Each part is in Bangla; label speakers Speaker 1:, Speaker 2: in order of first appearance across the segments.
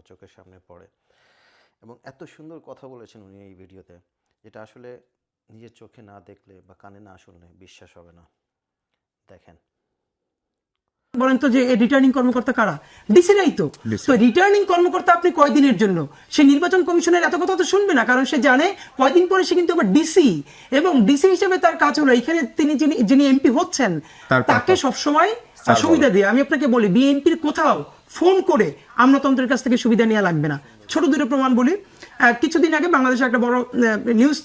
Speaker 1: চোখের সামনে পড়ে এবং এত সুন্দর কথা বলেছেন উনি এই ভিডিওতে, যেটা আসলে নিজের চোখে না দেখলে বা কানে না শুনলে বিশ্বাস হবে না। দেখেন।
Speaker 2: বলেন তো যে রিটার্নিং কর্মকর্তা কারা? ডিসিরাই তো। তো রিটার্নিং কর্মকর্তা আপনি কয়দিনের জন্য? সে নির্বাচন কমিশনের এত কথা তো শুনবে না, কারণ সে জানে কয়দিন পরে সে কিন্তু আবার ডিসি, এবং ডিসি হিসেবে তার কাজ হলো এখানে তিনি যিনি এমপি হচ্ছেন তাকে সবসময় সুবিধা দিয়ে। আমি আপনাকে বলি, বিএনপির কোথাও ফোন করে আমলাতন্ত্রের কাছ থেকে সুবিধা নেওয়া লাগবে না। ছোট দুটো প্রমাণ বলি। কিছুদিন আগে বাংলাদেশে একটা বড় নিউজ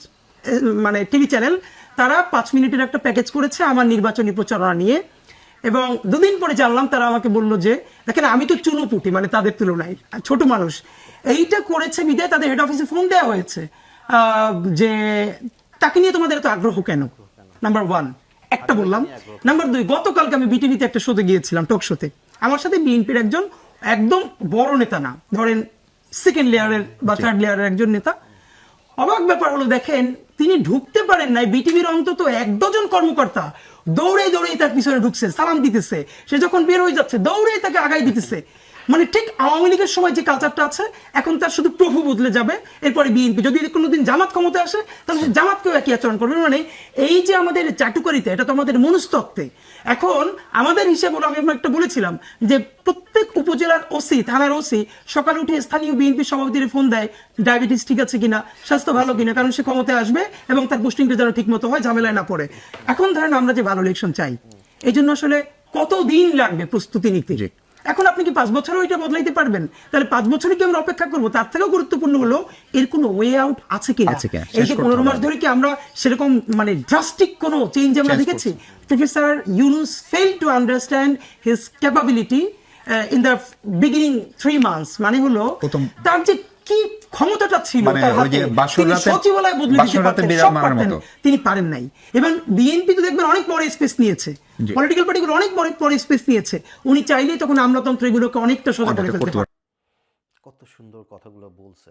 Speaker 2: মানে টিভি চ্যানেল, তারা 5 মিনিটের একটা প্যাকেজ করেছে আমার নির্বাচনী প্রচারণা নিয়ে, এবং দুদিন পরে জানলাম তারা আমাকে বললো যে দেখেন আমি তো চুনোপুটি, মানে তাদের তুলনায় ছোট মানুষ, এইটা করেছে বিদায় তাদের হেড অফিসে ফোন দেওয়া হয়েছে যে তাকে নিয়ে তোমাদের এত আগ্রহ কেন? নাম্বার 1 একটা বললাম। নাম্বার 2, গতকালকে আমি বিটিভিতে একটা শোতে গিয়েছিলাম, টক শোতে। আমার সাথে বিএনপির একজন একদম বড় নেতা না, ধরেন সেকেন্ড লেয়ারের বা থার্ড লেয়ারের একজন নেতা। অবাক ব্যাপার হলো, দেখেন তিনি ঢুকতে পারেন নাই, বিটিভির অন্তত 1 ডজন কর্মকর্তা দৌড়ে তার পিছনে ঢুকছে, সালাম দিতেছে। সে যখন বের হয়ে যাচ্ছে দৌড়ে তাকে আগাই দিতেছে। মানে ঠিক আওয়ামী লীগের সময় যে কালচারটা আছে, এখন তার শুধু প্রভু বদলে যাবে, এরপরে বিএনপি যদি কোনোদিন জামাত ক্ষমতা আসে তাহলে সে জামাতকেও একই আচরণ করবে। মানে এই যে আমাদের চাটুকারিতা, এটা তো আমাদের মনস্তত্ত্বে। এখন আমাদের হিসেব হলো, আমি আপনাকে একটা বলেছিলাম যে প্রত্যেক উপজেলার ওসি, থানার ওসি সকালে উঠে স্থানীয় বিএনপি সভাপতির ফোন দেয় ডায়াবেটিস ঠিক আছে কিনা, স্বাস্থ্য ভালো কিনা, কারণ সে ক্ষমতায় আসবে এবং তার পোস্টিংটা যেন ঠিক মতো হয়, ঝামেলায় না পড়ে। এখন ধরেন আমরা যে ভালো ইলেকশন চাই, এই জন্য আসলে কতদিন লাগবে প্রস্তুতি নিতে? এখন আপনি কি 5 বছরও এটা বদলাইতে পারবেন? তাহলে 5 বছরে কি আমরা অপেক্ষা করবো? তার থেকেও গুরুত্বপূর্ণ হলো এর কোনো ওয়ে আউট আছে কিনা। এই যে 15 মাস ধরে কি আমরা সেরকম মানে ড্রাস্টিক কোনো চেঞ্জ আমরা দেখেছি? Professor Yunus failed to understand his capability in the beginning 3 months, মানে হলো তার যে কি ক্ষমতাটা ছিল তার হাতে, তিনি সচিবালয় বদলে দিতে পারতেন, সব পারতেন, তিনি পারেন নাই। এবং বিএনপি তো দেখবেন অনেক বড় স্পেস নিয়েছে, পলিটিক্যাল পার্টিগুলো অনেক বড় স্পেস নিয়েছে, উনি চাইলেই তখন আমলাতন্ত্র এগুলোকে অনেকটা সোজা করে ফেলতে পারেন।
Speaker 1: কত সুন্দর কথাগুলো বলছে।